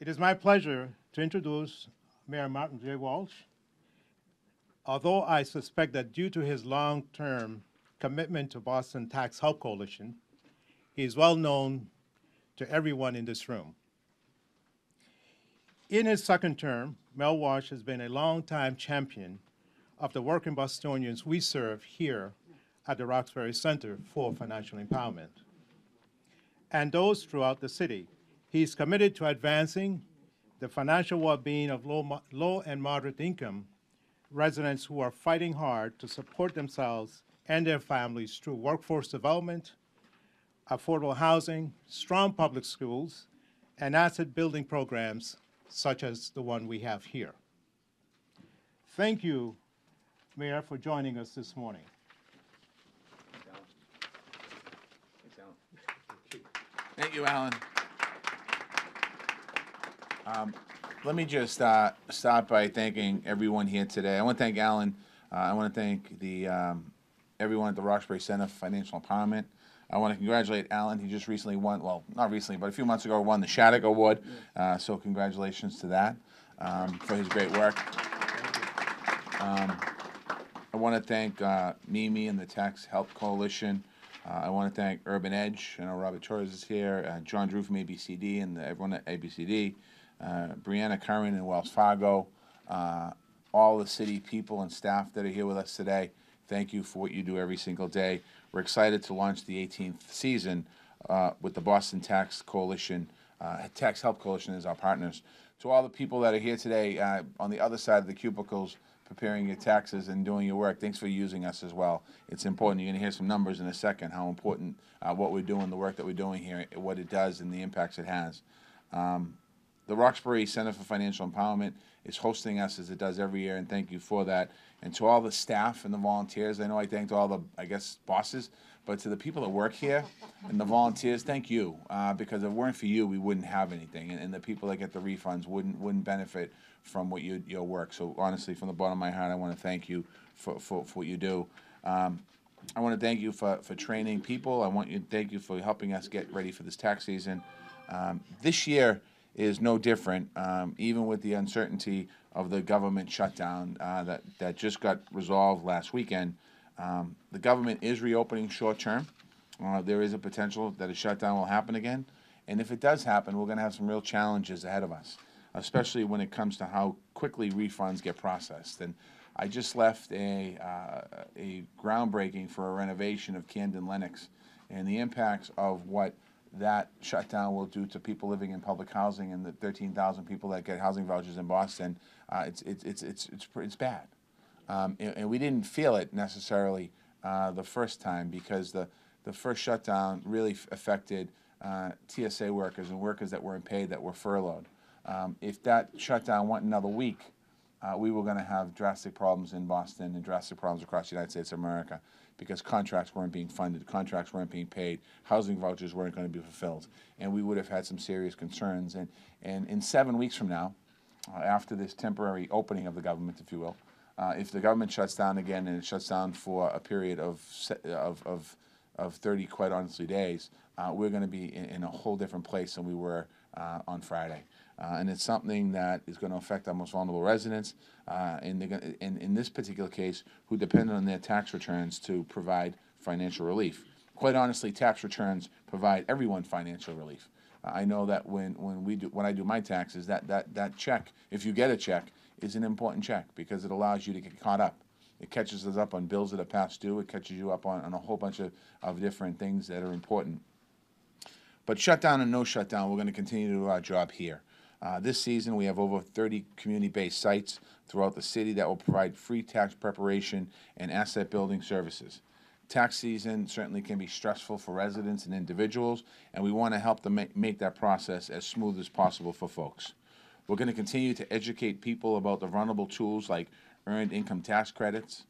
It is my pleasure to introduce Mayor Martin J. Walsh. Although I suspect that due to his long-term commitment to Boston Tax Help Coalition, he is well known to everyone in this room. In his second term, Mel Walsh has been a longtime champion of the working Bostonians we serve here at the Roxbury Center for Financial Empowerment, and those throughout the city. He is committed to advancing the financial well-being of low and moderate income residents who are fighting hard to support themselves and their families through workforce development, affordable housing, strong public schools, and asset-building programs such as the one we have here. Thank you, Mayor, for joining us this morning. Thank you, Alan. Let me just start by thanking everyone here today. I want to thank Alan. I want to thank everyone at the Roxbury Center for Financial Empowerment. I want to congratulate Alan. He just recently won, well, not recently, but a few months ago, won the Shattuck Award. So congratulations to that for his great work. I want to thank Mimi and the Tax Help Coalition. I want to thank Urban Edge. I know Robert Torres is here, John Drew from ABCD and everyone at ABCD, Brianna Curran and Wells Fargo, all the city people and staff that are here with us today. Thank you for what you do every single day. We're excited to launch the 18th season with the Boston Tax Coalition, Tax Help Coalition as our partners. To all the people that are here today on the other side of the cubicles, preparing your taxes and doing your work, thanks for using us as well. It's important. You're going to hear some numbers in a second, how important what we're doing, the work that we're doing here, what it does, and the impacts it has. The Roxbury Center for Financial Empowerment is hosting us as it does every year, and thank you for that. And to all the staff and the volunteers, I know I thanked all the, bosses, but to the people that work here and the volunteers, thank you, because if it weren't for you, we wouldn't have anything, and the people that get the refunds wouldn't benefit from what your work. So honestly, from the bottom of my heart, I want to thank you for what you do. I want to thank you for training people. I want to thank you for helping us get ready for this tax season. This year is no different, even with the uncertainty of the government shutdown that just got resolved last weekend. The government is reopening short term. There is a potential that a shutdown will happen again. And if it does happen, we're going to have some real challenges ahead of us, especially when it comes to how quickly refunds get processed. And I just left a groundbreaking for a renovation of Camden Lenox, and the impacts of what that shutdown will do to people living in public housing and the 13,000 people that get housing vouchers in Boston. It's bad, and we didn't feel it necessarily the first time, because the first shutdown really affected TSA workers and workers that weren't paid, that were furloughed. If that shutdown went another week, we were going to have drastic problems in Boston and drastic problems across the United States of America, because contracts weren't being funded, contracts weren't being paid, housing vouchers weren't going to be fulfilled, and we would have had some serious concerns. And in 7 weeks from now, after this temporary opening of the government, if you will, if the government shuts down again, and it shuts down for a period of 30, quite honestly, days, we're going to be in a whole different place than we were on Friday. And it's something that is going to affect our most vulnerable residents, and in this particular case, who depend on their tax returns to provide financial relief. Quite honestly, tax returns provide everyone financial relief. I know that when I do my taxes, that check, if you get a check, is an important check, because it allows you to get caught up. It catches us up on bills that are past due. It catches you up on a whole bunch of different things that are important. But shutdown and no shutdown, we're going to continue to do our job here. This season, we have over 30 community-based sites throughout the city that will provide free tax preparation and asset building services. Tax season certainly can be stressful for residents and individuals, and we want to help them make that process as smooth as possible for folks. We're going to continue to educate people about the vulnerable tools like earned income tax credits,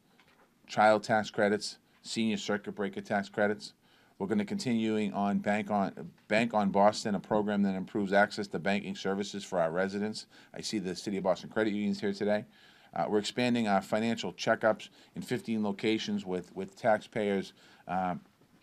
child tax credits, senior circuit breaker tax credits. We're going to continue on Bank on Boston, a program that improves access to banking services for our residents. I see the City of Boston credit unions here today. We're expanding our financial checkups in 15 locations with taxpayers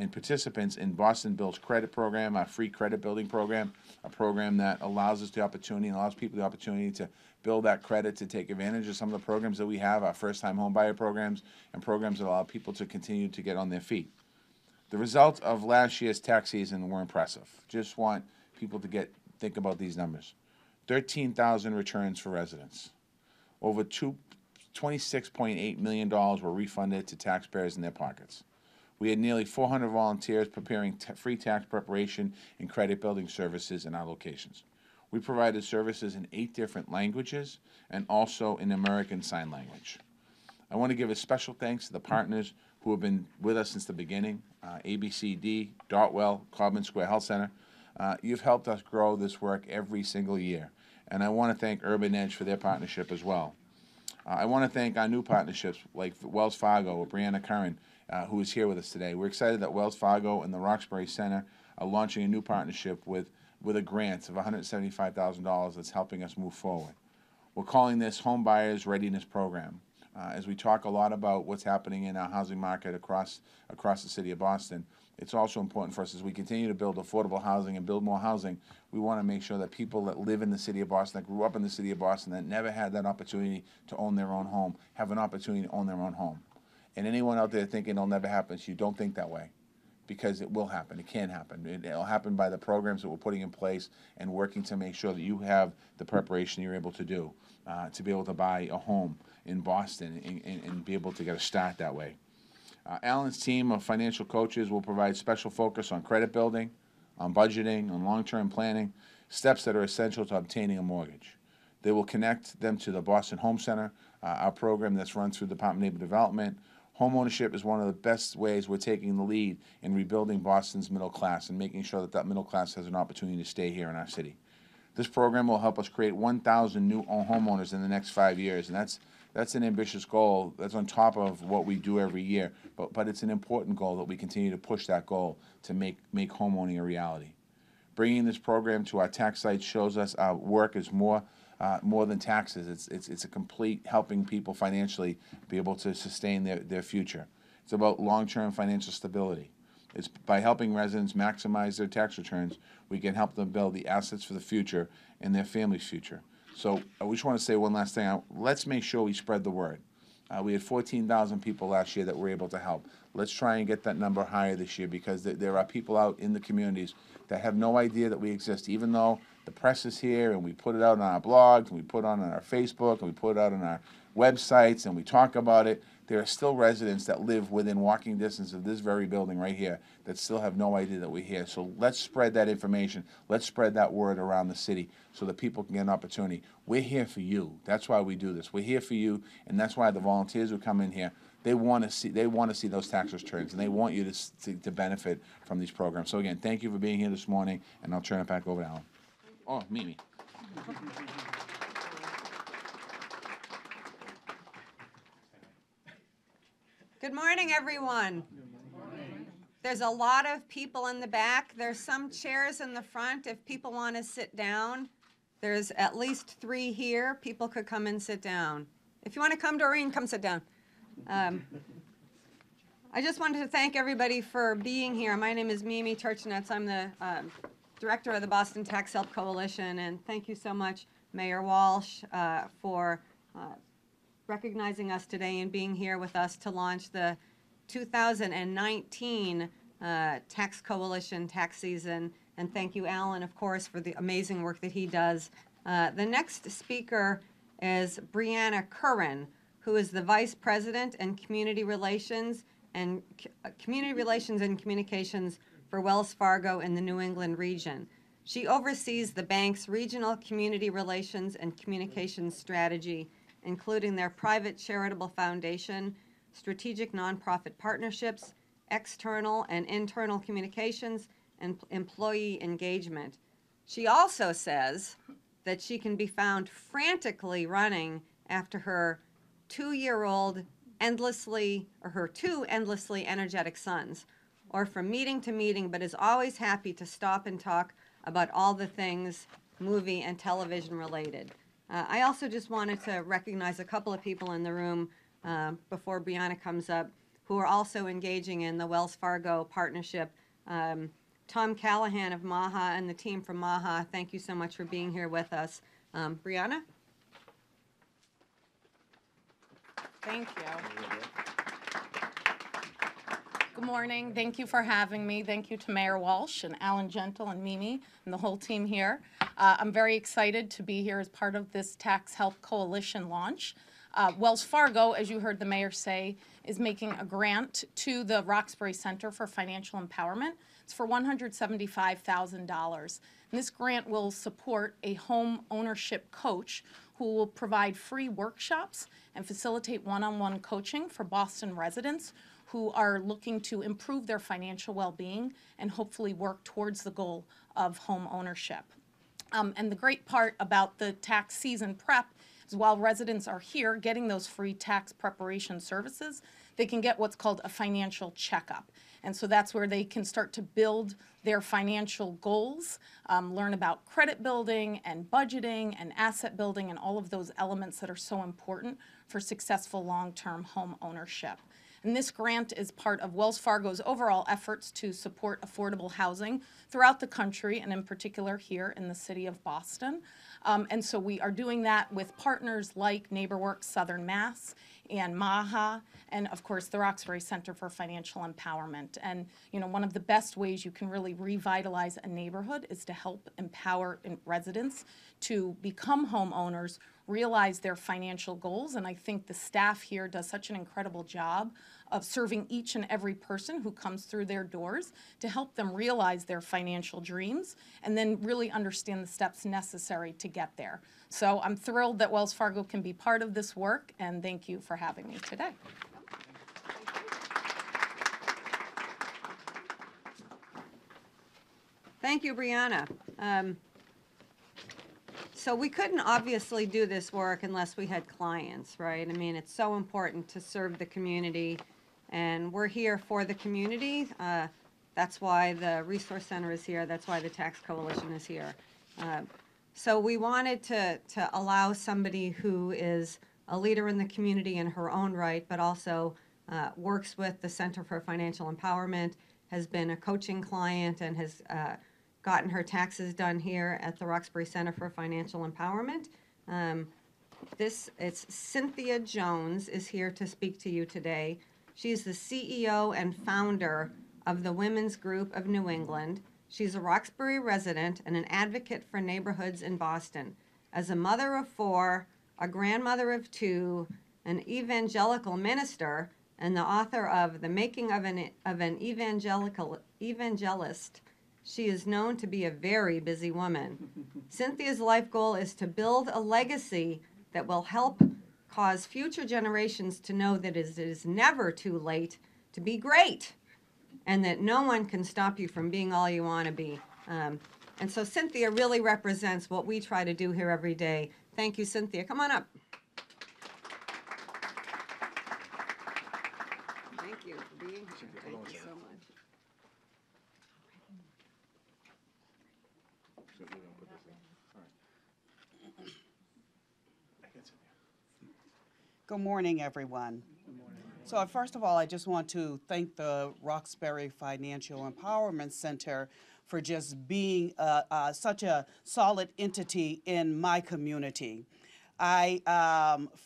and participants in Boston Builds Credit Program, our free credit building program, a program that allows us the opportunity and allows people the opportunity to build that credit to take advantage of some of the programs that we have, our first-time home buyer programs, and programs that allow people to continue to get on their feet. The results of last year's tax season were impressive. Just want people to think about these numbers. 13,000 returns for residents. Over $26.8 million were refunded to taxpayers in their pockets. We had nearly 400 volunteers preparing free tax preparation and credit building services in our locations. We provided services in 8 different languages and also in American Sign Language. I want to give a special thanks to the partners who have been with us since the beginning, ABCD, Dartwell, Cobham Square Health Center. You've helped us grow this work every single year, and I want to thank Urban Edge for their partnership as well. I want to thank our new partnerships like Wells Fargo with Brianna Curran, who is here with us today. We're excited that Wells Fargo and the Roxbury Center are launching a new partnership with a grant of $175,000 that's helping us move forward. We're calling this Home Buyers Readiness Program. As we talk a lot about what's happening in our housing market across the city of Boston, it's also important for us as we continue to build affordable housing and build more housing. We want to make sure that people that live in the city of Boston, that grew up in the city of Boston, that never had that opportunity to own their own home, have an opportunity to own their own home. And anyone out there thinking it'll never happen, you don't think that way, because it will happen. It can happen. It'll happen by the programs that we're putting in place and working to make sure that you have the preparation you're able to do to be able to buy a home in Boston and be able to get a start that way. Alan's team of financial coaches will provide special focus on credit building, on budgeting, on long-term planning, steps that are essential to obtaining a mortgage. They will connect them to the Boston Home Center, our program that's run through the Department of Neighborhood Development. Homeownership is one of the best ways we're taking the lead in rebuilding Boston's middle class and making sure that middle class has an opportunity to stay here in our city. This program will help us create 1,000 new homeowners in the next 5 years, and that's an ambitious goal. That's on top of what we do every year, but it's an important goal that we continue to push that goal to make homeowning a reality. Bringing this program to our tax site shows us our work is more than taxes. It's a complete helping people financially be able to sustain their future. It's about long-term financial stability. It's by helping residents maximize their tax returns, we can help them build the assets for the future and their family's future. So I just want to say one last thing. Let's make sure we spread the word. We had 14,000 people last year that were able to help. Let's try and get that number higher this year, because there are people out in the communities that have no idea that we exist, even though the press is here and we put it out on our blogs and we put it on our Facebook and we put it out on our websites and we talk about it. There are still residents that live within walking distance of this very building right here that still have no idea that we're here. So let's spread that information. Let's spread that word around the city so that people can get an opportunity. We're here for you. That's why we do this. We're here for you, and that's why the volunteers who come in here, they want to see those tax returns, and they want you to benefit from these programs. So again, thank you for being here this morning, and I'll turn it back over to Alan. Oh, Mimi. Good morning, everyone. There's a lot of people in the back. There's some chairs in the front if people want to sit down. There's at least 3 here. People could come and sit down. If you want to come, Doreen, come sit down. I just wanted to thank everybody for being here. My name is Mimi Turchinets. I'm the director of the Boston Tax Help Coalition, and thank you so much, Mayor Walsh, for recognizing us today and being here with us to launch the 2019 Tax Coalition tax season. And thank you, Alan, of course, for the amazing work that he does. The next speaker is Brianna Curran, who is the Vice President and Community Relations and Communications for Wells Fargo in the New England region. She oversees the bank's regional community relations and communications strategy, including their private charitable foundation, strategic nonprofit partnerships, external and internal communications, and employee engagement. She also says that she can be found frantically running after her 2-year-old her 2 endlessly energetic sons, or from meeting to meeting, but is always happy to stop and talk about all the things movie and television related. I also just wanted to recognize a couple of people in the room before Brianna comes up who are also engaging in the Wells Fargo partnership. Tom Callahan of MAHA and the team from MAHA, thank you so much for being here with us. Brianna? Thank you. Good morning. Thank you for having me. Thank you to Mayor Walsh and Alan Gentle and Mimi and the whole team here. I'm very excited to be here as part of this Tax Help Coalition launch. Wells Fargo, as you heard the mayor say, is making a grant to the Roxbury Center for Financial Empowerment. It's for $175,000. And this grant will support a home ownership coach who will provide free workshops and facilitate one-on-one coaching for Boston residents who are looking to improve their financial well-being and hopefully work towards the goal of home ownership. And the great part about the tax season prep is while residents are here getting those free tax preparation services, they can get what's called a financial checkup. And so that's where they can start to build their financial goals, learn about credit building and budgeting and asset building and all of those elements that are so important for successful long-term home ownership. And this grant is part of Wells Fargo's overall efforts to support affordable housing throughout the country and in particular here in the city of Boston. And so we are doing that with partners like NeighborWorks Southern Mass and MAHA and of course the Roxbury Center for Financial Empowerment. And one of the best ways you can really revitalize a neighborhood is to help empower residents to become homeowners, realize their financial goals, and I think the staff here does such an incredible job of serving each and every person who comes through their doors to help them realize their financial dreams and then really understand the steps necessary to get there. So I'm thrilled that Wells Fargo can be part of this work, and thank you for having me today. Thank you, Brianna. So we couldn't obviously do this work unless we had clients, right? I mean, it's so important to serve the community, and we're here for the community. That's why the Resource Center is here. That's why the Tax Coalition is here. So we wanted to allow somebody who is a leader in the community in her own right, but also works with the Center for Financial Empowerment, has been a coaching client, and has gotten her taxes done here at the Roxbury Center for Financial Empowerment. It's Cynthia Jones is here to speak to you today. She's the CEO and founder of the Women's Group of New England. She's a Roxbury resident and an advocate for neighborhoods in Boston. As a mother of 4, a grandmother of 2, an evangelical minister, and the author of The Making of an Evangelist, she is known to be a very busy woman. Cynthia's life goal is to build a legacy that will help cause future generations to know that it is never too late to be great, and that no one can stop you from being all you want to be. And so Cynthia really represents what we try to do here every day. Thank you, Cynthia. Come on up. Thank you for being here. Thank you so much. Good morning, everyone. So first of all, I just want to thank the Roxbury Financial Empowerment Center for just being such a solid entity in my community. I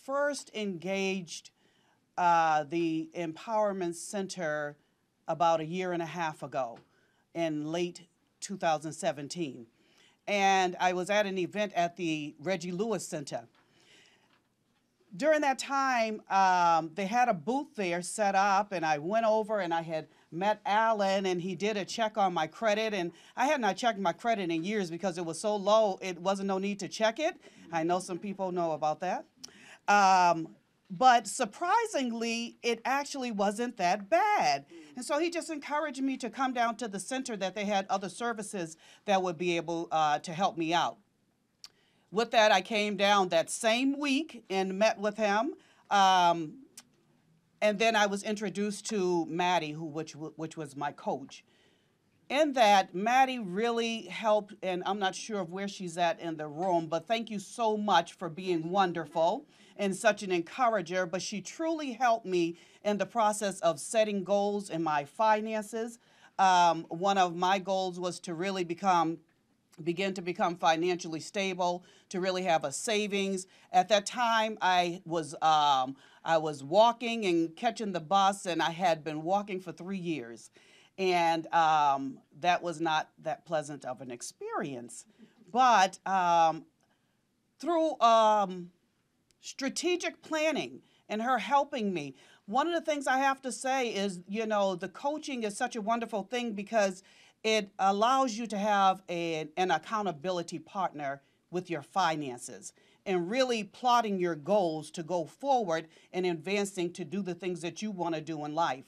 first engaged the Empowerment Center about 1.5 years ago in late 2017. And I was at an event at the Reggie Lewis Center. During that time, they had a booth there set up, and I went over and I had met Alan, and he did a check on my credit, and I had not checked my credit in years because it was so low, it wasn't no need to check it. I know some people know about that. But surprisingly, it actually wasn't that bad. And so he just encouraged me to come down to the center, that they had other services that would be able to help me out. With that, I came down that same week and met with him. And then I was introduced to Maddie, which was my coach. in that Maddie really helped, and I'm not sure of where she's at in the room, but thank you so much for being wonderful and such an encourager. But she truly helped me in the process of setting goals in my finances. One of my goals was to really begin to become financially stable, to really have a savings. At that time, I was walking and catching the bus, and I had been walking for 3 years. And that was not that pleasant of an experience. But through strategic planning and her helping me, one of the things I have to say is, the coaching is such a wonderful thing because it allows you to have an accountability partner with your finances and really plotting your goals to go forward and advancing to do the things that you want to do in life.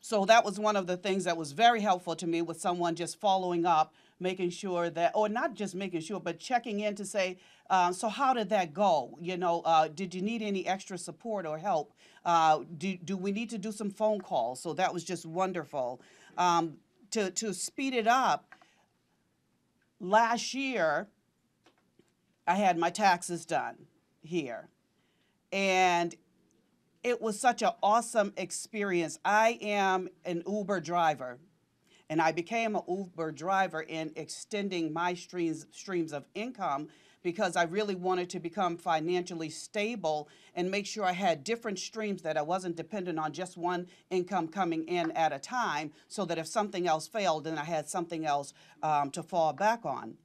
So that was one of the things that was very helpful to me, with someone just following up, making sure that, or not just making sure, but checking in to say, so how did that go? Did you need any extra support or help? Do we need to do some phone calls? So that was just wonderful. To speed it up, last year, I had my taxes done here. And it was such an awesome experience. I am an Uber driver, and I became an Uber driver in extending my streams of income because I really wanted to become financially stable and make sure I had different streams, that I wasn't dependent on just one income coming in at a time, so that if something else failed, then I had something else to fall back on.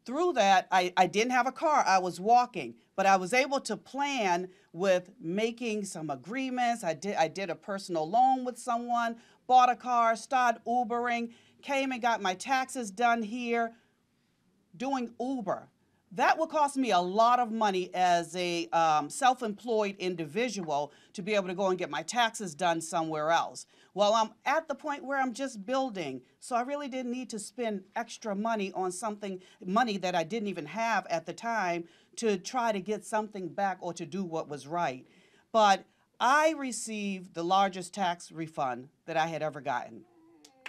Through that, I didn't have a car. I was walking, but I was able to plan with making some agreements. I did a personal loan with someone, bought a car, started Ubering, came and got my taxes done here, doing Uber. That would cost me a lot of money as a self-employed individual to be able to go and get my taxes done somewhere else. Well, I'm at the point where I'm just building, so I really didn't need to spend extra money on money that I didn't even have at the time, to try to get something back or to do what was right. But I received the largest tax refund that I had ever gotten.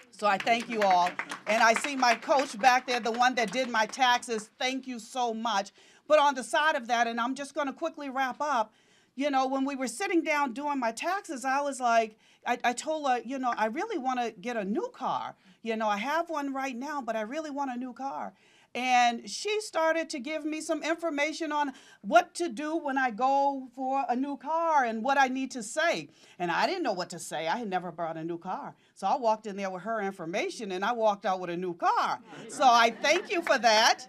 So I thank you all. And I see my coach back there, the one that did my taxes. Thank you so much. But on the side of that, and I'm just going to quickly wrap up, when we were sitting down doing my taxes, I was like, I told her, I really want to get a new car. I have one right now, but I really want a new car. And she started to give me some information on what to do when I go for a new car and what I need to say. And I didn't know what to say. I had never bought a new car. So I walked in there with her information, and I walked out with a new car. So I thank you for that.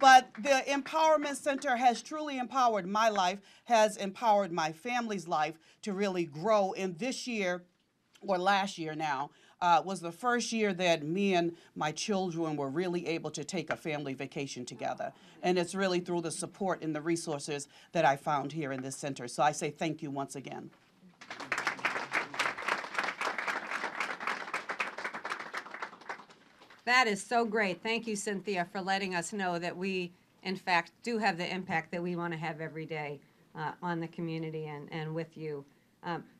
But the Empowerment Center has truly empowered my life, has empowered my family's life to really grow. And this year, or last year now, was the first year that me and my children were really able to take a family vacation together. And it's really through the support and the resources that I found here in this center. So I say thank you once again. That is so great. Thank you, Cynthia, for letting us know that we, in fact, do have the impact that we want to have every day on the community and with you.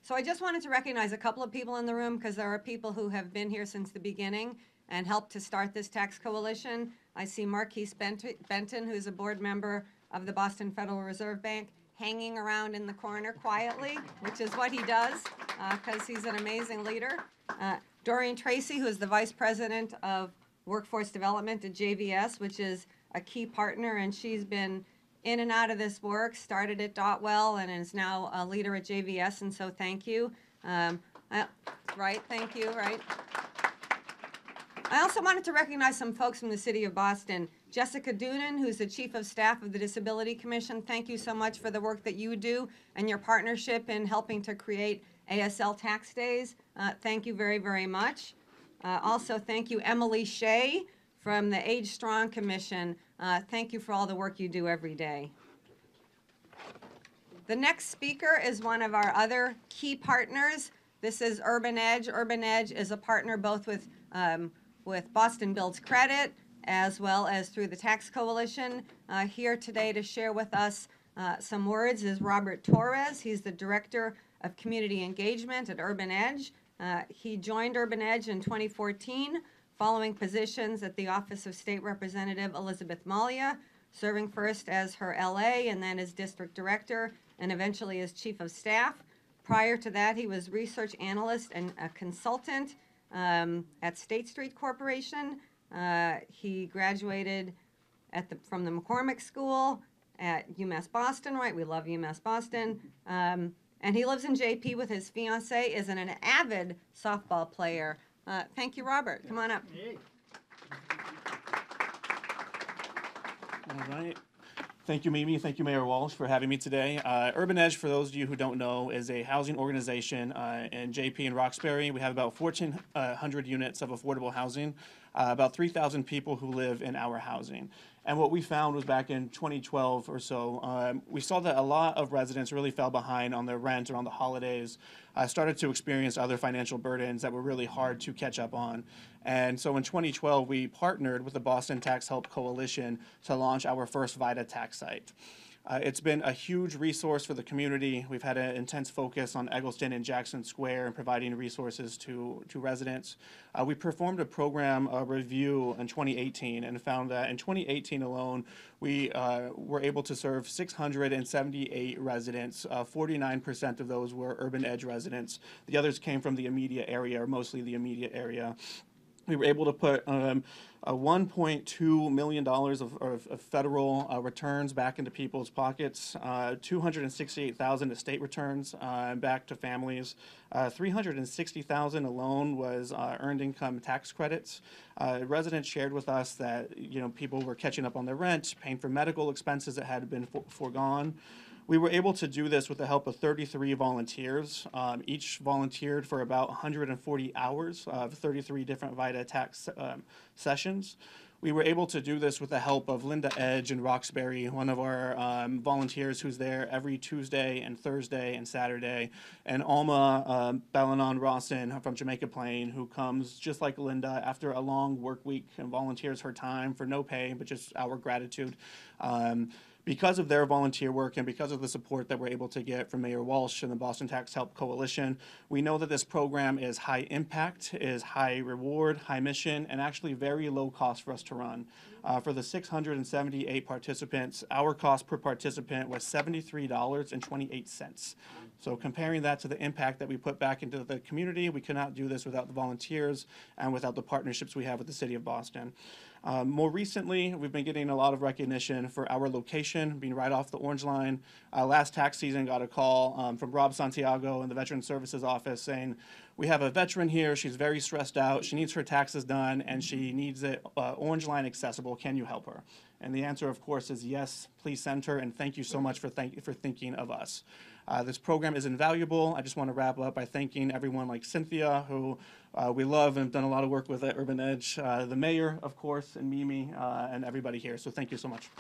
So I just wanted to recognize a couple of people in the room, because there are people who have been here since the beginning and helped to start this tax coalition. I see Marquise Benton, who's a board member of the Boston Federal Reserve Bank, hanging around in the corner quietly, which is what he does, because he's an amazing leader. Doreen Tracy, who is the Vice President of Workforce Development at JVS, which is a key partner, and she's been in and out of this work, started at Dotwell and is now a leader at JVS, and so thank you. Right, thank you, right. I also wanted to recognize some folks from the city of Boston. Jessica Doonan, who's the Chief of Staff of the Disability Commission, thank you so much for the work that you do and your partnership in helping to create ASL Tax Days. Thank you very, very much. Also, thank you, Emily Shea from the Age Strong Commission. Thank you for all the work you do every day. The next speaker is one of our other key partners. This is Urban Edge. Urban Edge is a partner both with Boston Builds Credit as well as through the Tax Coalition. Here today to share with us some words is Robert Torres. He's the Director of Community Engagement at Urban Edge. He joined Urban Edge in 2014, following positions at the Office of State Representative Elizabeth Malia, serving first as her LA and then as district director, and eventually as chief of staff. Prior to that, he was research analyst and a consultant at State Street Corporation. He graduated from the McCormick School at UMass Boston, right? We love UMass Boston. And he lives in JP with his fiancee, is an avid softball player. Thank you, Robert. Come on up. All right. Thank you, Mimi. Thank you, Mayor Walsh, for having me today. Urban Edge, for those of you who don't know, is a housing organization in JP and Roxbury. We have about 1,400 units of affordable housing, about 3,000 people who live in our housing. And what we found was back in 2012 or so, we saw that a lot of residents really fell behind on their rent around the holidays, started to experience other financial burdens that were really hard to catch up on. And so in 2012, we partnered with the Boston Tax Help Coalition to launch our first VITA tax site. It's been a huge resource for the community. We've had an intense focus on Eggleston and Jackson Square and providing resources to residents. We performed a program review in 2018 and found that in 2018 alone, we were able to serve 678 residents. 49% of those were Urban Edge residents. The others came from the immediate area, or mostly the immediate area. We were able to put $1.2 million of federal returns back into people's pockets, 268,000 estate returns back to families, 360,000 alone was earned income tax credits. Residents shared with us that people were catching up on their rent, paying for medical expenses that had been foregone. We were able to do this with the help of 33 volunteers. Each volunteered for about 140 hours of 33 different VITA tax sessions. We were able to do this with the help of Linda Edge in Roxbury, one of our volunteers who's there every Tuesday and Thursday and Saturday, and Alma Bellanon Rawson from Jamaica Plain, who comes just like Linda after a long work week and volunteers her time for no pay, but just our gratitude. Because of their volunteer work and because of the support that we're able to get from Mayor Walsh and the Boston Tax Help Coalition, we know that this program is high impact, is high reward, high mission, and actually very low cost for us to run. For the 678 participants, our cost per participant was $73.28. So comparing that to the impact that we put back into the community, we cannot do this without the volunteers and without the partnerships we have with the City of Boston. More recently, we've been getting a lot of recognition for our location, being right off the Orange Line. Last tax season, got a call from Rob Santiago in the Veteran Services Office saying, we have a veteran here, she's very stressed out, she needs her taxes done, and she needs it Orange Line accessible. Can you help her? And the answer, of course, is yes, please send her, and thank you so much for thinking of us. This program is invaluable. I just want to wrap up by thanking everyone like Cynthia, who we love and have done a lot of work with at Urban Edge, the mayor, of course, and Mimi, and everybody here. So thank you so much.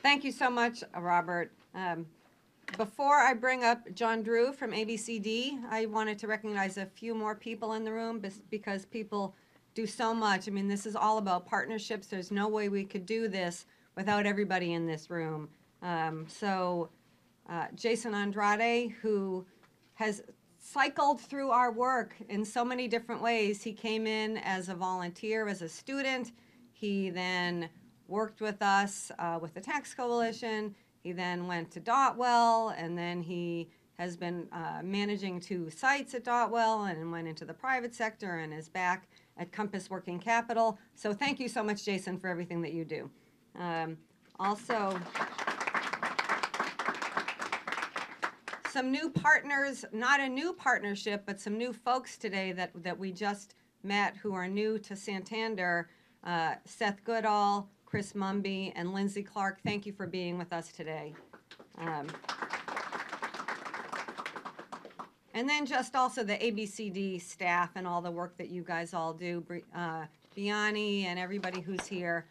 Thank you so much, Robert. Before I bring up John Drew from ABCD, I wanted to recognize a few more people in the room because people do so much. I mean, this is all about partnerships. There's no way we could do this without everybody in this room. Jason Andrade, who has cycled through our work in so many different ways. He came in as a volunteer, as a student. He then worked with us with the Tax Coalition. He then went to Dotwell, and then he has been managing 2 sites at Dotwell and went into the private sector and is back at Compass Working Capital. So thank you so much, Jason, for everything that you do. Also, some new partners, not a new partnership, but some new folks today that we just met who are new to Santander. Seth Goodall, Chris Mumby, and Lindsay Clark, thank you for being with us today. And then just also the ABCD staff and all the work that you guys all do, Biani and everybody who's here.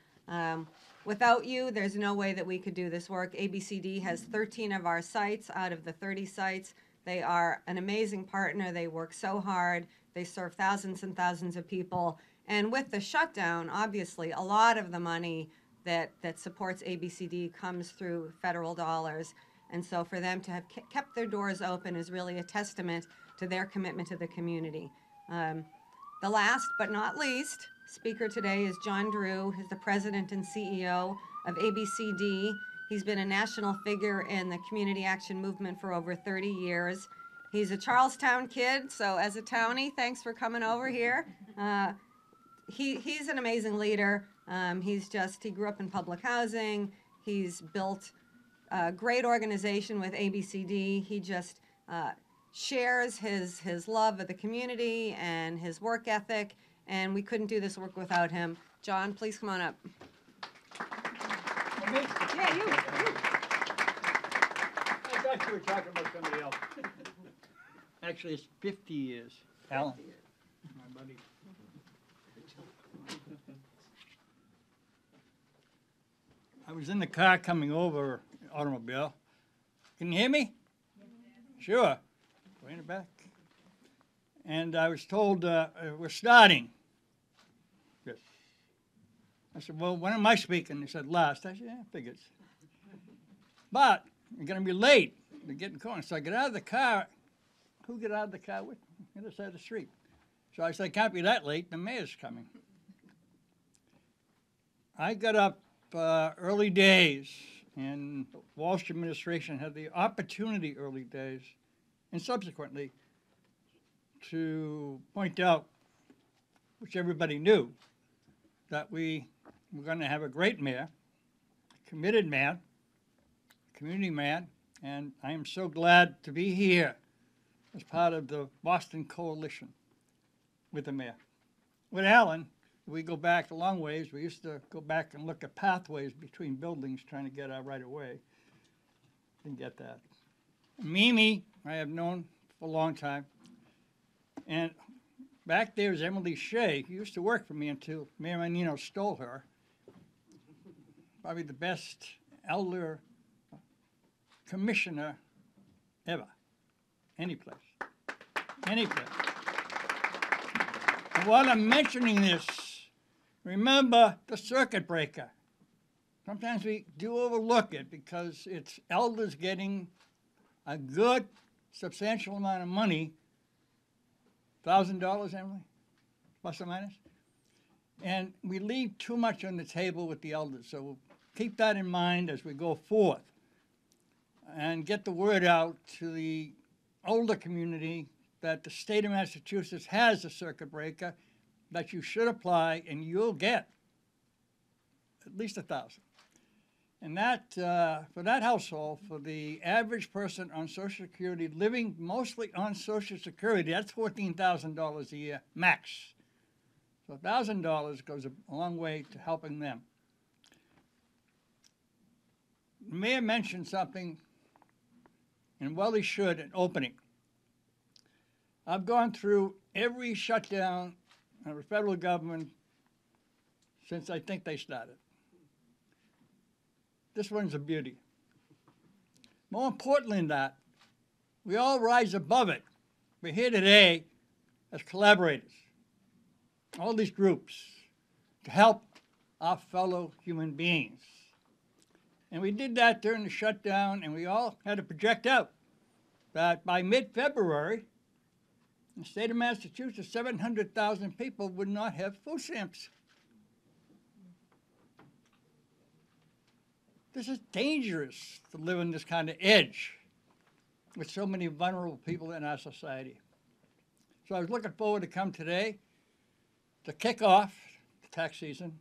Without you, there's no way that we could do this work. ABCD has 13 of our sites out of the 30 sites. They are an amazing partner. They work so hard. They serve thousands and thousands of people. And with the shutdown, obviously, a lot of the money that supports ABCD comes through federal dollars. And so for them to have kept their doors open is really a testament to their commitment to the community. The last but not least speaker today is John Drew. He's the president and CEO of ABCD. He's been a national figure in the community action movement for over 30 years. He's a Charlestown kid, so as a townie, thanks for coming over here. He's an amazing leader. He grew up in public housing. He's built a great organization with ABCD. He just shares his love of the community and his work ethic, and we couldn't do this work without him. John, please come on up. Yeah, you. I thought you were talking about somebody else. Actually, it's 50 years. Alan, my buddy. I was in the car coming over, automobile. Can you hear me? Sure. Way in the back. And I was told we're starting. Yes. I said, well, when am I speaking? They said, last. I said, yeah, figures. But you're going to be late. They're getting going. So I get out of the car. Who get out of the car with me? The other side of the street. So I said, I can't be that late. The mayor's coming. I got up early days, and the Walsh administration had the opportunity early days, and subsequently, to point out, which everybody knew, that we were going to have a great mayor, a committed man, community man, and I am so glad to be here as part of the Boston Coalition with the mayor. With Alan, we go back a long ways. We used to go back and look at pathways between buildings trying to get our right of way. Didn't get that. Mimi, I have known for a long time. And back there is Emily Shea, who used to work for me until Mayor Menino stole her. Probably the best elder commissioner ever. Any place. Any place. And while I'm mentioning this, remember the circuit breaker. Sometimes we do overlook it because it's elders getting a good, substantial amount of money, $1,000, Emily, plus or minus. And we leave too much on the table with the elders. So we'll keep that in mind as we go forth and get the word out to the older community that the state of Massachusetts has a circuit breaker that you should apply, and you'll get at least $1,000. And that, for that household, for the average person on Social Security, living mostly on Social Security, that's $14,000 a year max. So $1,000 goes a long way to helping them. The mayor mentioned something, and well, he should, in opening. I've gone through every shutdown of the federal government since I think they started. This one's a beauty. More importantly than that, we all rise above it. We're here today as collaborators, all these groups, to help our fellow human beings. And we did that during the shutdown, and we all had to project out that by mid-February, in the state of Massachusetts, 700,000 people would not have food stamps. This is dangerous to live in this kind of edge with so many vulnerable people in our society. So I was looking forward to come today to kick off the tax season,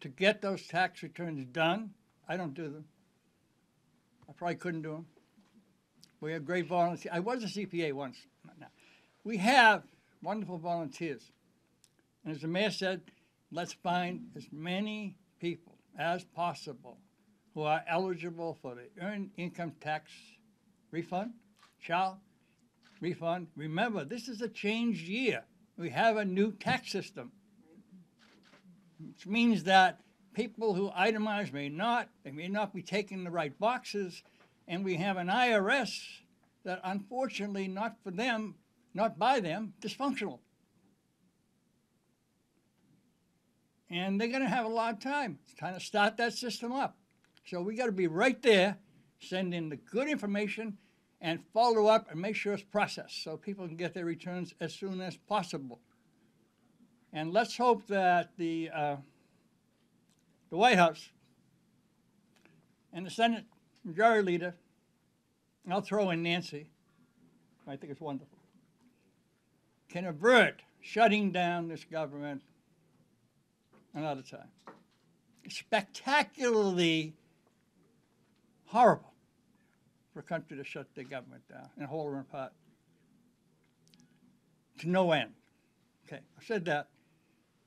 to get those tax returns done. I don't do them. I probably couldn't do them. We have great volunteers. I was a CPA once. Not now. We have wonderful volunteers. And as the mayor said, let's find as many people as possible who are eligible for the Earned Income Tax refund, child refund. Remember, this is a changed year. We have a new tax system, which means that people who itemize may not be taking the right boxes, and we have an IRS that unfortunately not by them, dysfunctional. And they're going to have a lot of time trying to start that system up. So we got to be right there send in the good information, and follow up and make sure it's processed so people can get their returns as soon as possible. And let's hope that the White House and the Senate Majority Leader, I'll throw in Nancy, I think it's wonderful, can avert shutting down this government another time. It's spectacularly horrible for a country to shut their government down and hold them apart to no end. Okay, I said that.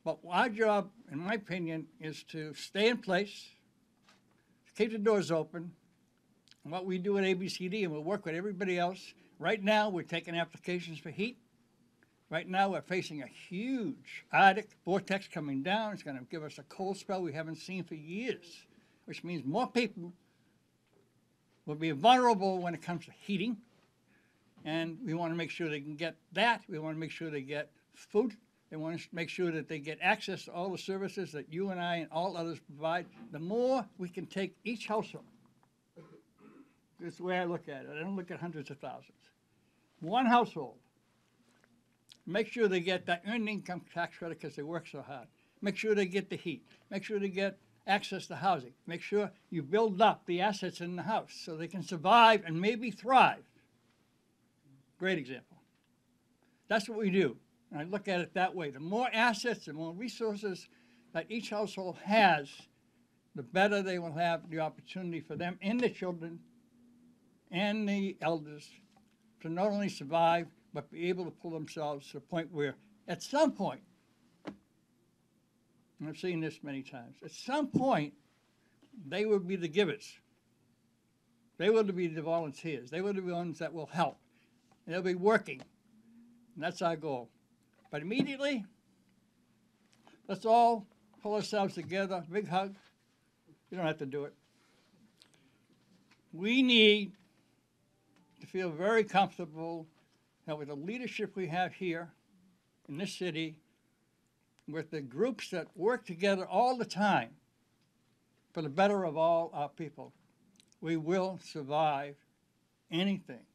But our job, in my opinion, is to stay in place, keep the doors open. And what we do at ABCD, and we'll work with everybody else. Right now, we're taking applications for heat. Right now, we're facing a huge Arctic vortex coming down. It's going to give us a cold spell we haven't seen for years, which means more people will be vulnerable when it comes to heating. And we want to make sure they can get that. We want to make sure they get food. They want to make sure that they get access to all the services that you and I and all others provide. The more we can take each household, this is the way I look at it. I don't look at hundreds of thousands. One household, make sure they get that earned income tax credit because they work so hard. Make sure they get the heat. Make sure they get access to housing. Make sure you build up the assets in the house so they can survive and maybe thrive. Great example. That's what we do. And I look at it that way. The more assets, the more resources that each household has, the better they will have the opportunity for them and the children and the elders to not only survive, but be able to pull themselves to the point where, at some point, and I've seen this many times, at some point, they will be the givers. They will be the volunteers. They will be the ones that will help. And they'll be working. And that's our goal. But immediately, let's all pull ourselves together. Big hug. You don't have to do it. We need to feel very comfortable that with the leadership we have here in this city, with the groups that work together all the time for the better of all our people, we will survive anything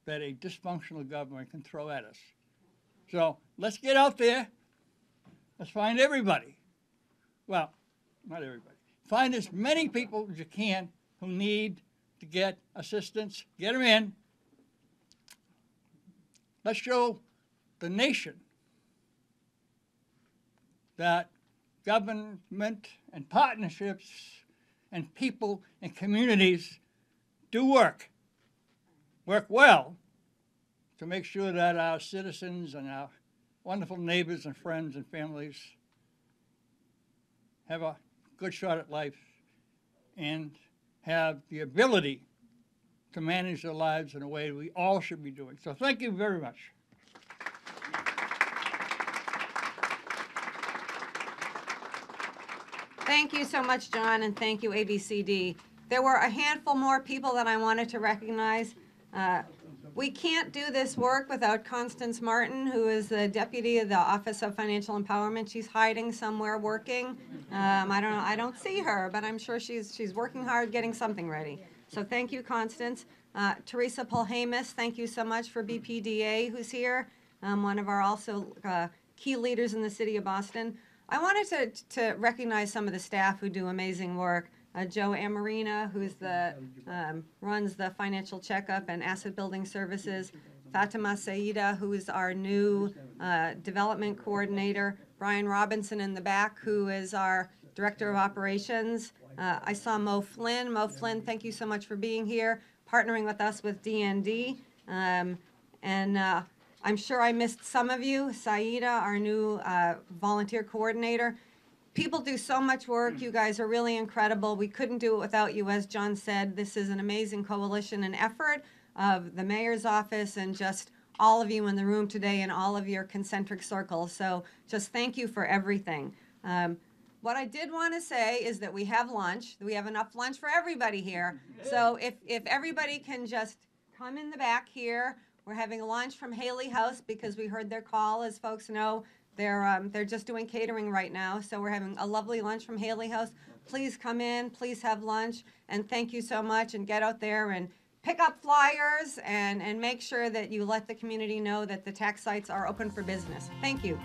that a dysfunctional government can throw at us. So let's get out there. Let's find everybody. Well, not everybody. Find as many people as you can who need to get assistance. Get them in. Let's show the nation that government and partnerships and people and communities do work well, to make sure that our citizens and our wonderful neighbors and friends and families have a good shot at life and have the ability to manage their lives in a way we all should be doing. So thank you very much. Thank you so much, John, and thank you, ABCD. There were a handful more people that I wanted to recognize. We can't do this work without Constance Martin, who is the deputy of the Office of Financial Empowerment. She's hiding somewhere working. I don't see her, but I'm sure she's working hard getting something ready. So thank you, Constance. Teresa Polhamus, thank you so much for BPDA, who's here, one of our also key leaders in the city of Boston. I wanted to recognize some of the staff who do amazing work. Joe Amarina, who's runs the financial checkup and asset building services. Fatima Saida, who is our new development coordinator. Brian Robinson in the back, who is our director of operations. I saw Mo Flynn. Mo Flynn, thank you so much for being here, partnering with us with DND. I'm sure I missed some of you. Saida, our new volunteer coordinator. People do so much work. You guys are really incredible. We couldn't do it without you. As John said, this is an amazing coalition and effort of the mayor's office and just all of you in the room today and all of your concentric circles. So just thank you for everything. What I did want to say is that we have lunch. We have enough lunch for everybody here. So if everybody can just come in the back here. We're having lunch from Haley House because we heard their call. As folks know, they're just doing catering right now. So we're having a lovely lunch from Haley House. please come in, please have lunch, and thank you so much, and get out there and pick up flyers and make sure that you let the community know that the tax sites are open for business. Thank you.